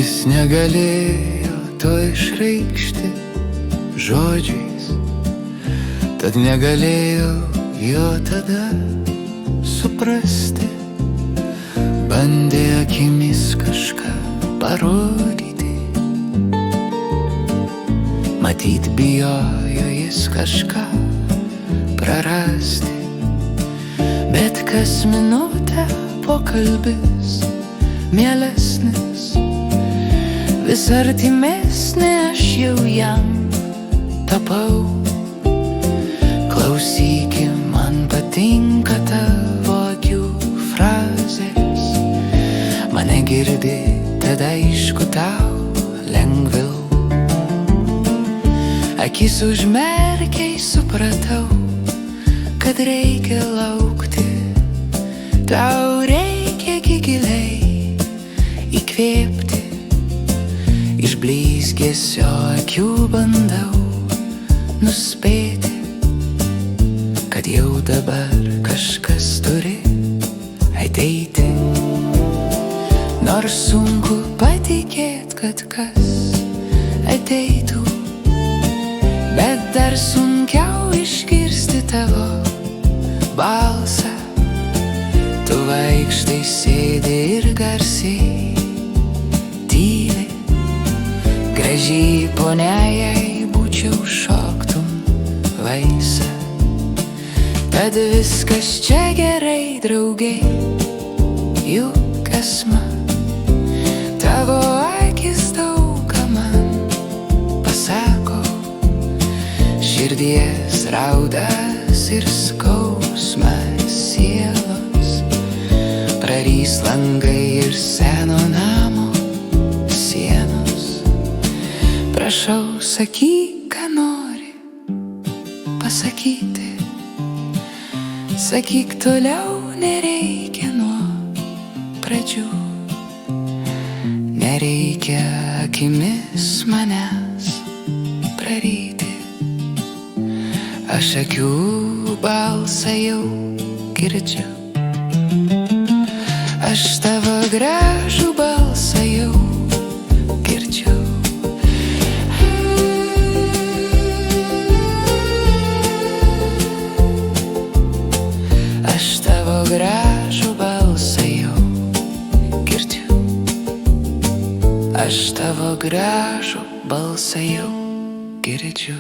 Jis negalėjo to išreikšti žodžiais, tad negalėjo jo tada suprasti. Bandė akimis kažką parodyti, matyt bijojo jis kažką prarasti. Bet kas minutę pokalbis mielesnis, vis artimesnė aš jau jam tapau. Klausyki, man patinka tavo akių frazės, mane girdi, tada aišku tau lengviau. Akis užmerkiai supratau, kad reikia laukti, tau reikia giliai įkvėpti. Iš blizgesio akių bandau nuspėti, kad jau dabar kažkas turi ateiti. Nors sunku patikėt, kad kas ateitų, bet dar sunkiau išgirsti tavo balsą. Tu vaikštai, sėdi ir garsiai tyli. Gražiai ponia, jei būčiau šoktum vaisa. Tad viskas čia gerai, draugai, juk esma. Tavo akis daug ką man pasako. Širdies raudas ir skausmas sielos prarys langai ir seno namo sienos. Prašau, sakyk, ką nori pasakyti. Sakyk, toliau nereikia nuo pradžių. Nereikia akimis manęs praryti. Aš akių balsą jau girdžiu. Aš tavo gražų balsą jau girdžiu. Aš tavo gražų balsą jau girdžiu. Aš tavo gražų balsą jau girdžiu.